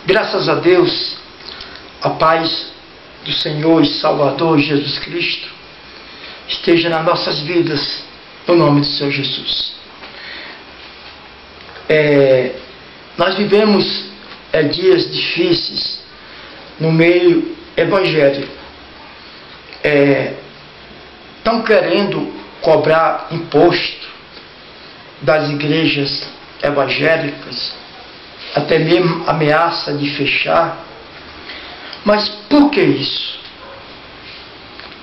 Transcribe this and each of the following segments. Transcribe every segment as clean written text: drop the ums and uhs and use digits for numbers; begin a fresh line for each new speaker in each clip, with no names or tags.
Graças a Deus, a paz do Senhor e Salvador Jesus Cristo esteja nas nossas vidas, no nome do Senhor Jesus. Nós vivemos dias difíceis no meio evangélico. Estão querendo cobrar imposto das igrejas evangélicas, até mesmo ameaça de fechar. Mas por que isso?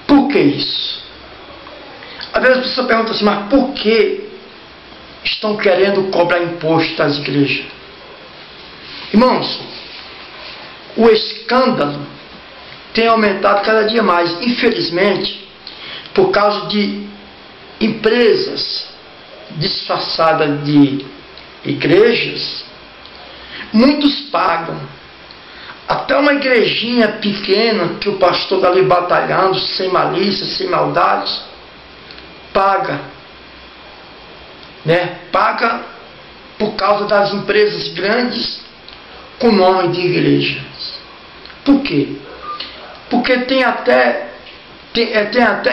Por que isso? Às vezes a pessoa pergunta assim, mas por que estão querendo cobrar imposto das igrejas? Irmãos, o escândalo tem aumentado cada dia mais, infelizmente, por causa de empresas disfarçadas de igrejas. Muitos pagam. Até uma igrejinha pequena que o pastor está ali batalhando, sem malícia, sem maldade, paga. Paga por causa das empresas grandes com nome de igrejas. Por quê? Porque tem até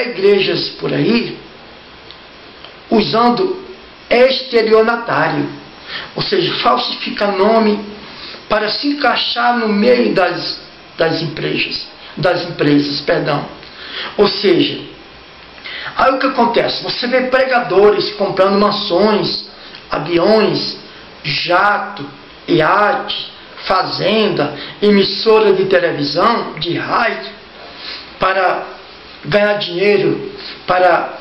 igrejas por aí usando estelionatário, ou seja, falsifica nome para se encaixar no meio das empresas. Ou seja, aí o que acontece? Você vê pregadores comprando mansões, aviões, jato, iate, fazenda, emissora de televisão, de rádio, para ganhar dinheiro, para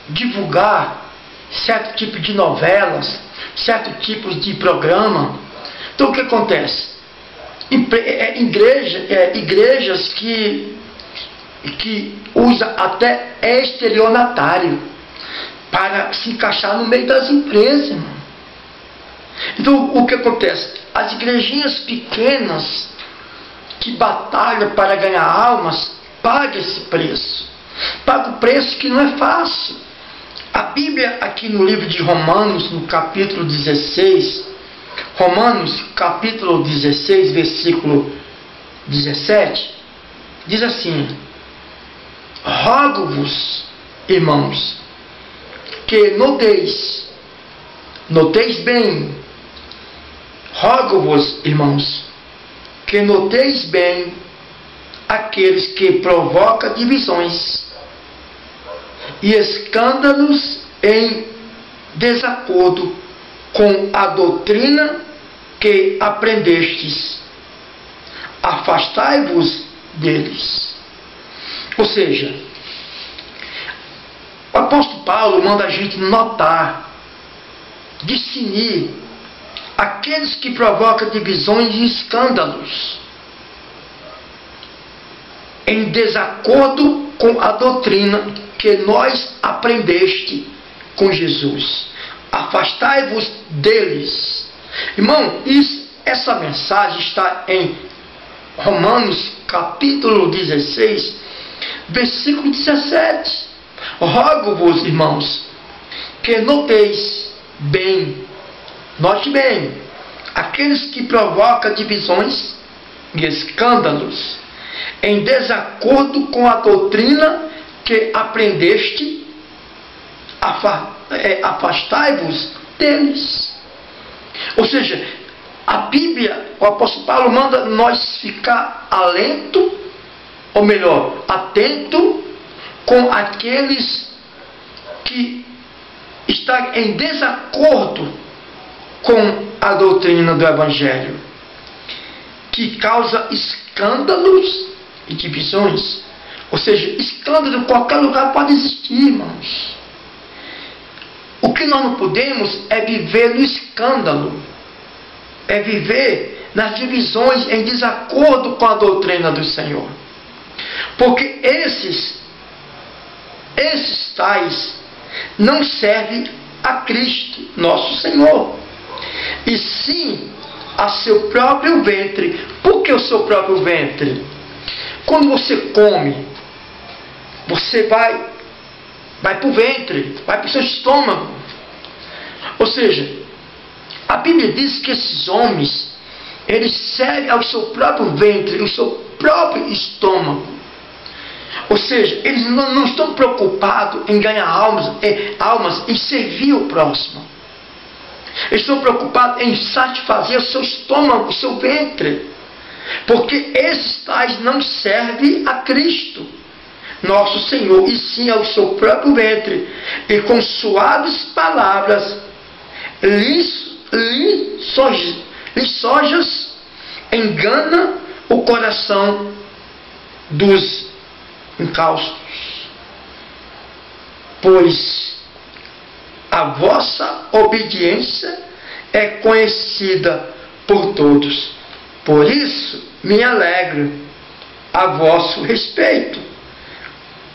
divulgar certo tipo de novelas, certo tipo de programa. Então o que acontece? Igrejas que usam até estelionatário para se encaixar no meio das empresas, irmão. Então o que acontece? As igrejinhas pequenas que batalham para ganhar almas, pagam esse preço. Paga o preço que não é fácil. A Bíblia, aqui no livro de Romanos, no capítulo 16, Romanos, capítulo 16, versículo 17, diz assim: rogo-vos, irmãos, que noteis bem, rogo-vos, irmãos, que noteis bem aqueles que provocam divisões e escândalos em desacordo com a doutrina que aprendestes. Afastai-vos deles. Ou seja, o apóstolo Paulo manda a gente notar, discernir aqueles que provocam divisões e escândalos em desacordo com a doutrina que nós aprendeste com Jesus. Afastai-vos deles. Irmão, essa mensagem está em Romanos capítulo 16, versículo 17. Rogo-vos, irmãos, que noteis bem, note bem, aqueles que provocam divisões e escândalos em desacordo com a doutrina que aprendeste, afastai-vos deles. Ou seja, a Bíblia, o apóstolo Paulo manda nós ficar atento com aqueles que estão em desacordo com a doutrina do Evangelho, que causa escândalos e divisões. Ou seja, escândalo em qualquer lugar pode existir, irmãos. O que nós não podemos é viver no escândalo, é viver nas divisões em desacordo com a doutrina do Senhor. Porque esses tais não servem a Cristo, nosso Senhor, e sim a seu próprio ventre. Por que o seu próprio ventre? Quando você come, você vai para o ventre, vai para o seu estômago. Ou seja, a Bíblia diz que esses homens Ele serve ao seu próprio ventre, ao seu próprio estômago. Ou seja, eles não estão preocupados em ganhar almas e servir o próximo. Eles estão preocupados em satisfazer o seu estômago, o seu ventre. Porque esses tais não servem a Cristo, nosso Senhor, e sim ao seu próprio ventre. E com suaves palavras, lisonjas, engana o coração dos incaustos. Pois a vossa obediência é conhecida por todos. Por isso me alegro a vosso respeito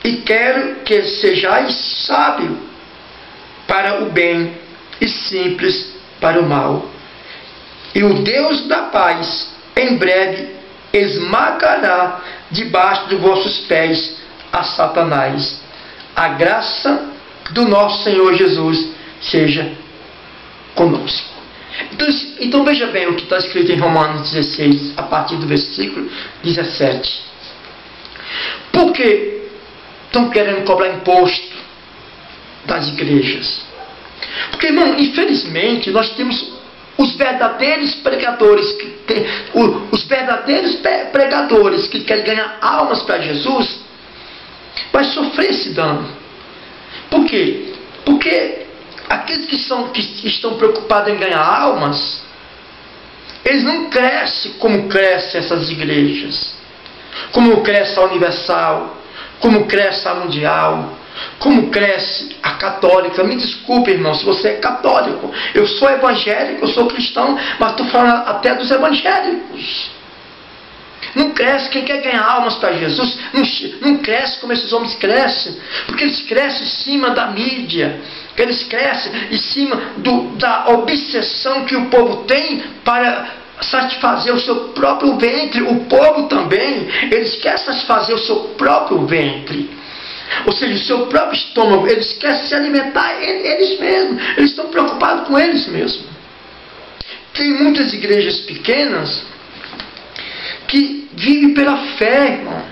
e quero que sejais sábio para o bem e simples para o mal. E o Deus da paz em breve esmagará debaixo dos vossos pés a Satanás. A graça do nosso Senhor Jesus seja conosco. Então veja bem o que está escrito em Romanos 16, a partir do versículo 17. Por que estão querendo cobrar imposto das igrejas? Porque, irmão, infelizmente nós temos os verdadeiros pregadores, que querem ganhar almas para Jesus, vai sofrer esse dano. Por quê? Porque aqueles que estão preocupados em ganhar almas, eles não crescem como crescem essas igrejas, como cresce a Universal, como cresce a Mundial, como cresce a católica. Me desculpe, irmão, se você é católico. Eu sou evangélico, eu sou cristão, mas estou falando até dos evangélicos. Não cresce quem quer ganhar almas para Jesus. Não cresce como esses homens crescem, porque eles crescem em cima da mídia. Eles crescem em cima da obsessão que o povo tem para satisfazer o seu próprio ventre. O povo também, eles querem satisfazer o seu próprio ventre, ou seja, o seu próprio estômago. Eles querem se alimentar eles mesmos. Eles estão preocupados com eles mesmos. Tem muitas igrejas pequenas que vivem pela fé, irmão,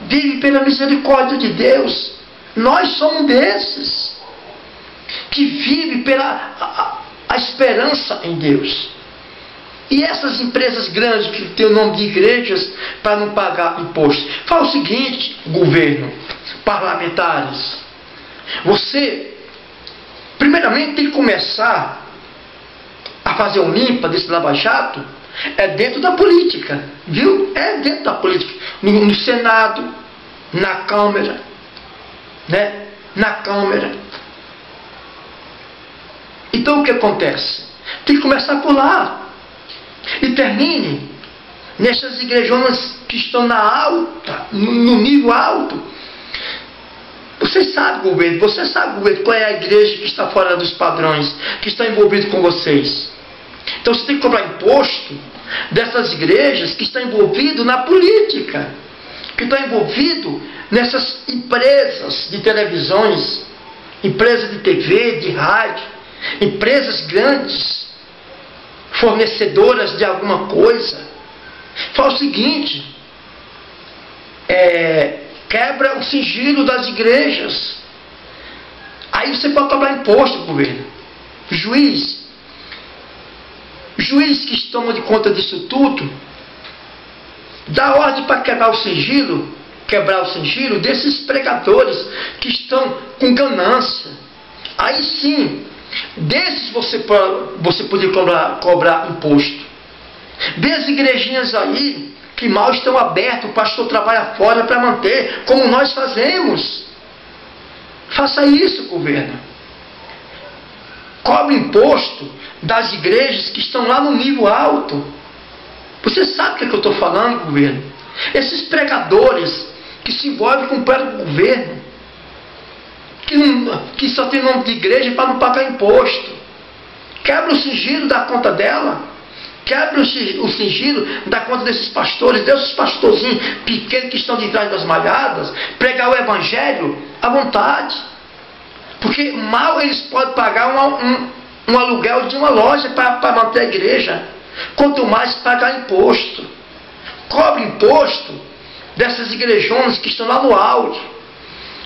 vivem pela misericórdia de Deus. Nós somos desses que vivem pela a esperança em Deus. E essas empresas grandes que têm o nome de igrejas para não pagar imposto, fala o seguinte: governo, parlamentares, você primeiramente tem que começar a fazer um limpa desse lava-jato. É dentro da política, viu? É dentro da política, no Senado, na Câmara, né? Na Câmara. Então o que acontece? Tem que começar por lá e termine nessas igrejonas que estão na alta, no nível alto. Você sabe, governo, qual é a igreja que está fora dos padrões, que está envolvido com vocês. Então você tem que cobrar imposto dessas igrejas que estão envolvidas na política, que estão envolvidas nessas empresas de televisões, empresas de TV, de rádio, empresas grandes, fornecedoras de alguma coisa. Fala o seguinte: quebra o sigilo das igrejas. Aí você pode cobrar imposto, governo. Juiz que toma de conta disso tudo, dá ordem para quebrar o sigilo desses pregadores que estão com ganância. Aí sim, desses você poderia cobrar imposto. Das igrejinhas aí que mal estão abertas, o pastor trabalha fora para manter, como nós fazemos. Faça isso, governo. Cobre imposto das igrejas que estão lá no nível alto. Você sabe o que eu estou falando, governo? Esses pregadores que se envolvem com o próprio governo, que só tem nome de igreja para não pagar imposto. Quebra o sigilo da conta dela. Quebra o sigilo da conta desses pastores, desses pastorzinhos pequenos que estão de trás das malhadas, pregar o evangelho à vontade. Porque mal eles podem pagar um aluguel de uma loja para manter a igreja. quanto mais pagar imposto. Cobre imposto dessas igrejonas que estão lá no alto,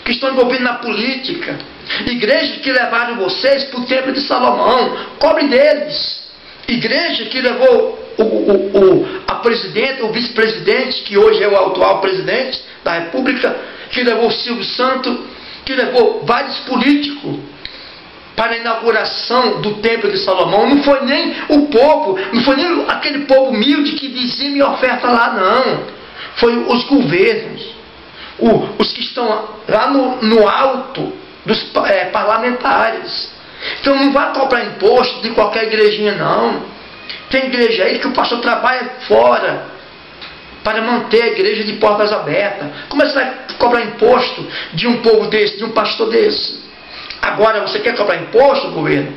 que estão envolvidas na política, igrejas que levaram vocês para o templo de Salomão, cobre deles. Igreja que levou a presidente, o vice-presidente, que hoje é o atual presidente da República, que levou o Silvio Santos, que levou vários políticos para a inauguração do templo de Salomão. Não foi nem o povo, não foi nem aquele povo humilde que dizime oferta lá, não. Foi os governos, os que estão lá no alto dos parlamentares. Então não vai cobrar imposto de qualquer igrejinha, não. Tem igreja aí que o pastor trabalha fora para manter a igreja de portas abertas. Como é que você vai cobrar imposto de um povo desse, de um pastor desse? Agora, você quer cobrar imposto, governo?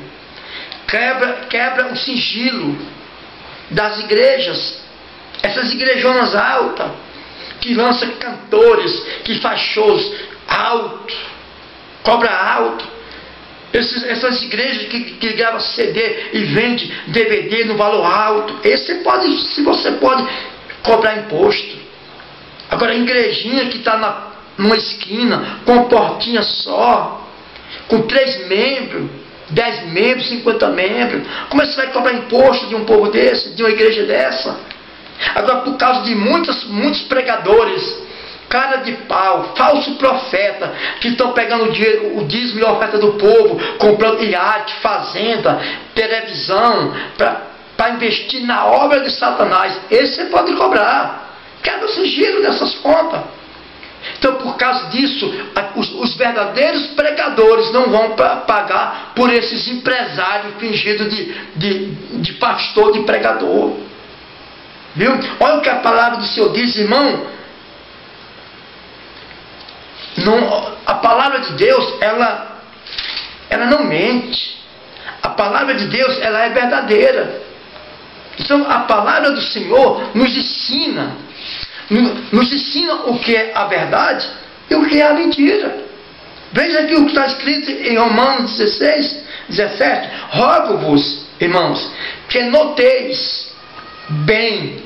Quebra o sigilo das igrejas. Essas igrejonas altas, que lançam cantores, que faz shows alto, cobra alto. Essas igrejas que gravam CD e vende DVD no valor alto, se você pode cobrar imposto. Agora, a igrejinha que está numa esquina, com uma portinha só, com 3 membros, 10 membros, 50 membros, como é que você vai cobrar imposto de um povo desse, de uma igreja dessa? Agora, por causa de muitos pregadores, cara de pau, falso profeta, que estão pegando o dízimo e a oferta do povo, comprando iate, fazenda, televisão, para investir na obra de Satanás. Esse você pode cobrar. Quebra o sigilo dessas contas. Então, por causa disso, os verdadeiros pregadores não vão pagar por esses empresários fingidos de pastor, de pregador. Viu? Olha o que a palavra do Senhor diz, irmão. A palavra de Deus, ela não mente. A palavra de Deus, ela é verdadeira. Então, a palavra do Senhor nos ensina o que é a verdade e o que é a mentira. Veja aqui o que está escrito em Romanos 16, 17. Rogo-vos, irmãos, que noteis bem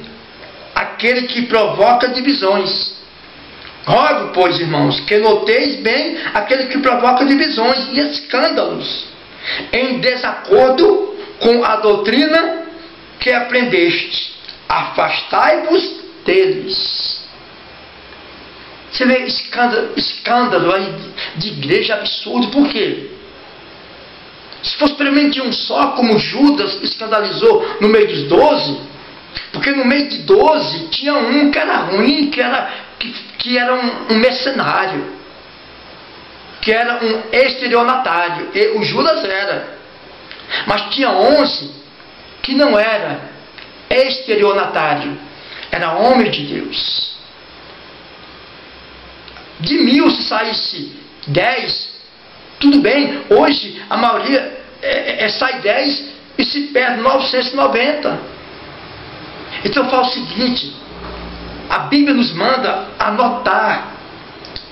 aquele que provoca divisões. Rogo, pois, irmãos, que noteis bem aquele que provoca divisões e escândalos, em desacordo com a doutrina que aprendeste. Afastai-vos deles. Você vê escândalo aí de igreja absurdo. Por quê? Se fosse pelo menos de um só, como Judas escandalizou no meio dos 12, porque no meio de 12 tinha um que era ruim, que era um mercenário, que era um estelionatário, e o Judas era. Mas tinha 11 que não era estelionatário, era homem de Deus. De 1000, se saísse 10, tudo bem. Hoje a maioria sai 10 e se perde 990. Então eu falo o seguinte: a Bíblia nos manda anotar,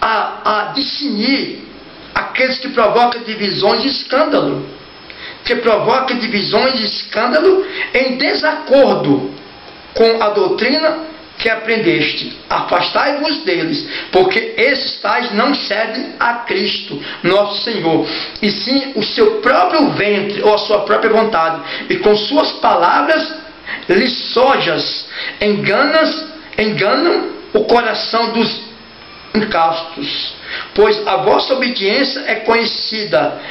a discernir aqueles que provocam divisões e escândalo. Que provocam divisões e escândalo em desacordo com a doutrina que aprendeste. Afastai-vos deles, porque esses tais não servem a Cristo, nosso Senhor, e sim o seu próprio ventre, ou a sua própria vontade, e com suas palavras lisonjas enganam o coração dos incaustos, pois a vossa obediência é conhecida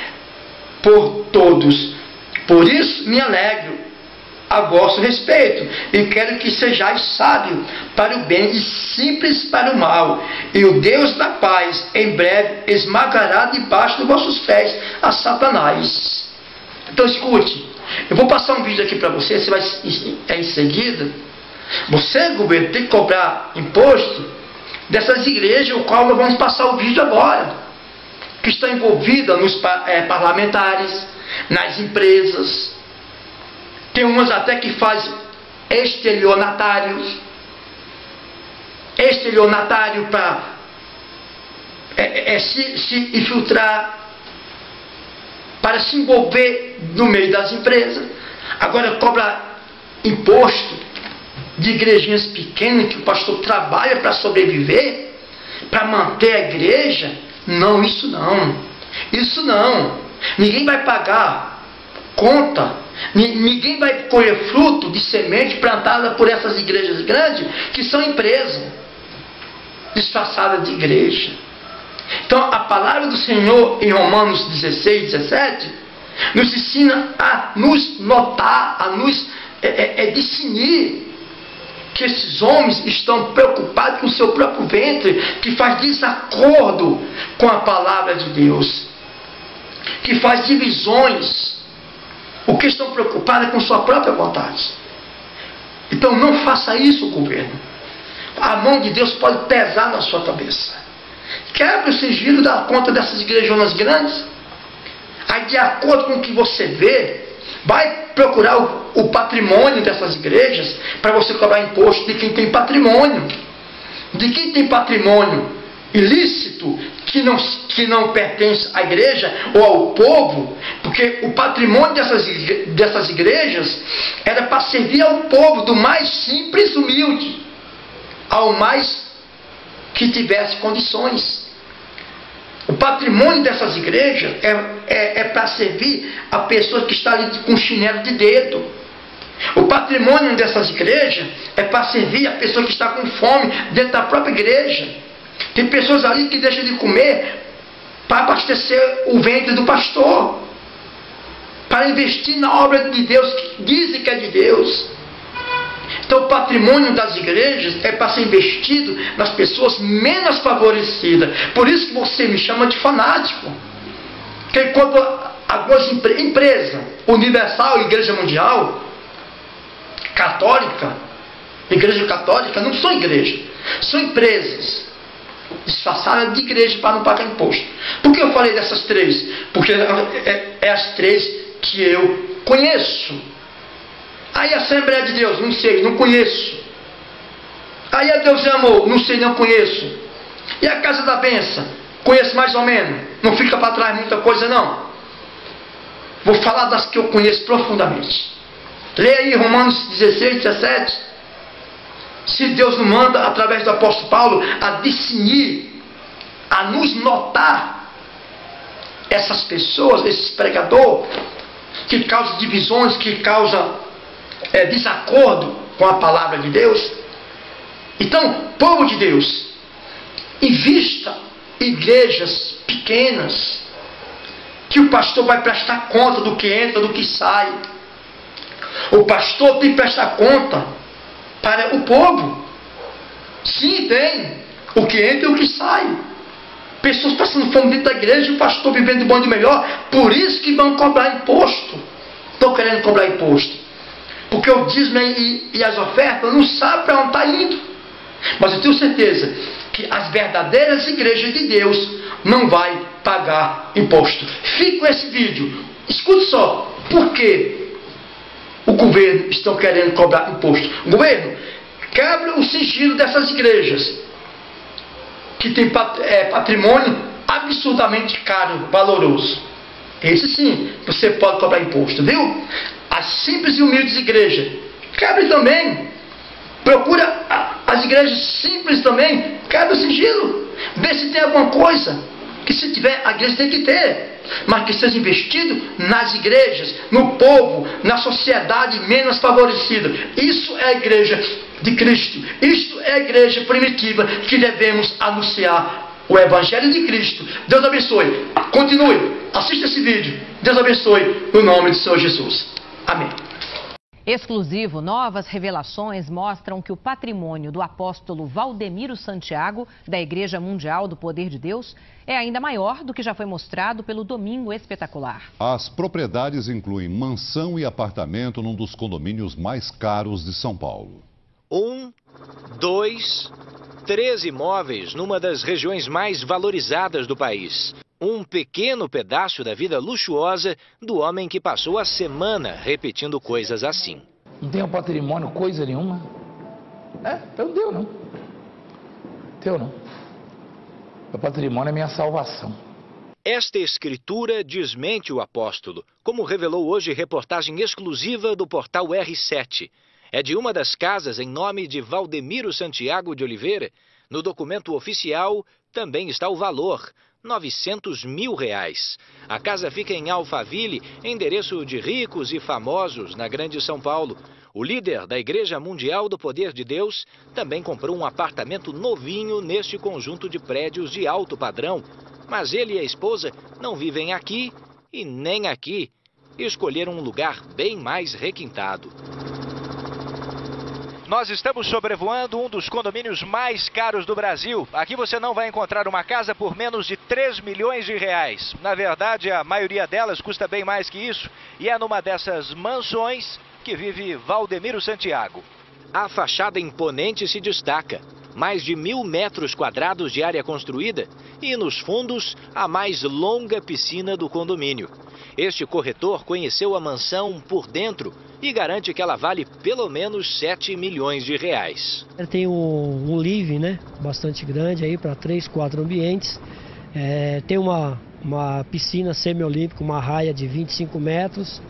por todos. Por isso me alegro a vosso respeito, e quero que sejais sábios para o bem e simples para o mal, e o Deus da paz em breve esmagará debaixo dos vossos pés a Satanás. Então escute, eu vou passar um vídeo aqui para você vai em seguida. Você, governo, tem que cobrar imposto dessas igrejas, o qual nós vamos passar o vídeo agora, que estão envolvidas nos parlamentares, nas empresas. Tem umas até que faz estelionatário para se infiltrar, para se envolver no meio das empresas. Agora cobra imposto de igrejinhas pequenas que o pastor trabalha para sobreviver, para manter a igreja. Não, isso não. Isso não. Ninguém vai pagar conta, ninguém vai colher fruto de semente plantada por essas igrejas grandes, que são empresas disfarçadas de igreja. Então, a palavra do Senhor em Romanos 16, 17, nos ensina a nos notar, a nos discernir que esses homens estão preocupados com o seu próprio ventre, que faz desacordo com a palavra de Deus, que faz divisões, porque estão preocupados com sua própria vontade. Então não faça isso, governo. A mão de Deus pode pesar na sua cabeça. Quebre o sigilo da conta dessas igrejonas grandes. Aí, de acordo com o que você vê, vai procurar o patrimônio dessas igrejas para você cobrar imposto de quem tem patrimônio. De quem tem patrimônio ilícito que não pertence à igreja ou ao povo, porque o patrimônio dessas igrejas era para servir ao povo, do mais simples humilde ao mais que tivesse condições. O patrimônio dessas igrejas é para servir a pessoa que está ali com chinelo de dedo. O patrimônio dessas igrejas é para servir a pessoa que está com fome dentro da própria igreja. Tem pessoas ali que deixam de comer para abastecer o ventre do pastor, para investir na obra de Deus, que dizem que é de Deus. Então o patrimônio das igrejas é para ser investido nas pessoas menos favorecidas. Por isso que você me chama de fanático. Porque quando algumas empresas, Universal, Igreja Mundial, Católica, Igreja Católica, não são igrejas, são empresas disfarçadas de igreja para não pagar imposto. Por que eu falei dessas três? Porque é as três que eu conheço. Aí a Assembleia de Deus, não sei, não conheço. Aí a Deus e Amor, não sei, não conheço. E a Casa da Bênção, conheço mais ou menos. Não fica para trás muita coisa não. Vou falar das que eu conheço profundamente. Leia aí Romanos 16, 17. Se Deus nos manda, através do apóstolo Paulo, a discernir, a nos notar essas pessoas, esses pregadores, que causam divisões, que causam desacordo com a palavra de Deus. Então, povo de Deus, invista em igrejas pequenas, que o pastor vai prestar conta do que entra, do que sai. O pastor tem que prestar conta para o povo. Sim, tem o que entra e o que sai. Pessoas passando fome dentro da igreja e o pastor vivendo de bom e de melhor. Por isso que vão cobrar imposto. Estão querendo cobrar imposto. Porque o dízimo e as ofertas não sabem para onde está indo. Mas eu tenho certeza que as verdadeiras igrejas de Deus não vai pagar imposto. Fique com esse vídeo. Escute só. Por que o governo está querendo cobrar imposto? O governo, quebra o sigilo dessas igrejas que tem patrimônio absurdamente caro, valoroso. Esse sim, você pode cobrar imposto, viu? As simples e humildes igrejas, quebre também. Procura as igrejas simples também, quebre o sigilo. Vê se tem alguma coisa, que se tiver, a igreja tem que ter, mas que seja investido nas igrejas, no povo, na sociedade menos favorecida. Isso é a igreja de Cristo. Isto é a igreja primitiva que devemos anunciar o Evangelho de Cristo. Deus abençoe. Continue. Assista esse vídeo. Deus abençoe no nome do Senhor Jesus. Amém.
Exclusivo, novas revelações mostram que o patrimônio do apóstolo Valdemiro Santiago, da Igreja Mundial do Poder de Deus, é ainda maior do que já foi mostrado pelo Domingo Espetacular.
As propriedades incluem mansão e apartamento num dos condomínios mais caros de São Paulo.
1, 2, 3 imóveis numa das regiões mais valorizadas do país. Um pequeno pedaço da vida luxuosa do homem que passou a semana repetindo coisas assim.
Não tenho patrimônio, coisa nenhuma. Então deu não. Deu não. Meu patrimônio é minha salvação.
Esta escritura desmente o apóstolo, como revelou hoje reportagem exclusiva do portal R7. é de uma das casas em nome de Valdemiro Santiago de Oliveira. No documento oficial também está o valor, R$900 mil. A casa fica em Alphaville, endereço de ricos e famosos na Grande São Paulo. O líder da Igreja Mundial do Poder de Deus também comprou um apartamento novinho neste conjunto de prédios de alto padrão. Mas ele e a esposa não vivem aqui e nem aqui. Escolheram um lugar bem mais requintado. Nós estamos sobrevoando um dos condomínios mais caros do Brasil. Aqui você não vai encontrar uma casa por menos de R$3 milhões. Na verdade, a maioria delas custa bem mais que isso. E é numa dessas mansões que vive Valdemiro Santiago. A fachada imponente se destaca. Mais de 1.000 metros quadrados de área construída e, nos fundos, a mais longa piscina do condomínio. Este corretor conheceu a mansão por dentro e garante que ela vale pelo menos R$7 milhões.
Tem um living, né, bastante grande aí para 3, 4 ambientes. Tem uma piscina semiolímpica, uma raia de 25 metros.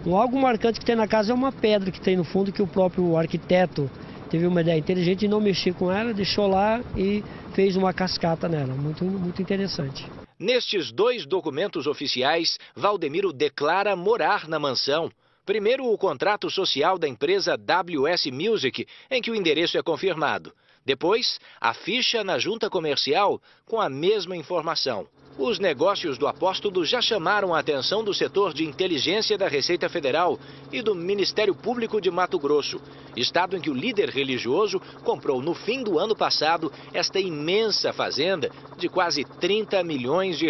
Algo marcante que tem na casa é uma pedra que tem no fundo que o próprio arquiteto teve uma ideia inteligente de não mexer com ela, deixou lá e fez uma cascata nela. Muito, muito interessante.
Nestes 2 documentos oficiais, Valdemiro declara morar na mansão. Primeiro, o contrato social da empresa WS Music, em que o endereço é confirmado. Depois, a ficha na junta comercial com a mesma informação. Os negócios do apóstolo já chamaram a atenção do setor de inteligência da Receita Federal e do Ministério Público de Mato Grosso, estado em que o líder religioso comprou no fim do ano passado esta imensa fazenda de quase R$30 milhões.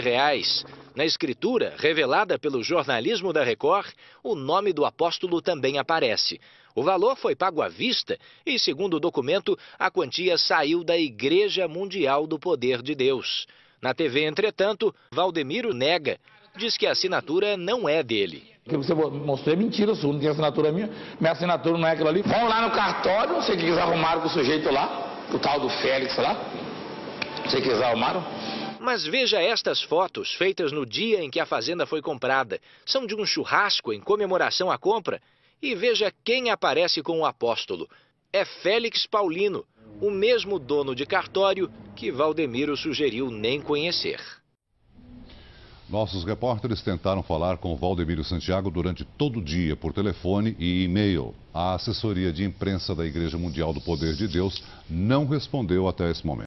Na escritura, revelada pelo jornalismo da Record, o nome do apóstolo também aparece. O valor foi pago à vista e, segundo o documento, a quantia saiu da Igreja Mundial do Poder de Deus. Na TV, entretanto, Valdemiro nega. Diz que a assinatura não é dele.
O que você mostrou é mentira sua, não tem assinatura minha. Minha assinatura não é aquela ali. Vão lá no cartório, não sei o que eles arrumaram com o sujeito lá, o tal do Félix lá. Não sei o que eles arrumaram.
Mas veja estas fotos feitas no dia em que a fazenda foi comprada. São de um churrasco em comemoração à compra. E veja quem aparece com o apóstolo. É Félix Paulino, o mesmo dono de cartório que Valdemiro sugeriu nem conhecer.
Nossos repórteres tentaram falar com Valdemiro Santiago durante todo o dia, por telefone e e-mail. A assessoria de imprensa da Igreja Mundial do Poder de Deus não respondeu até esse momento.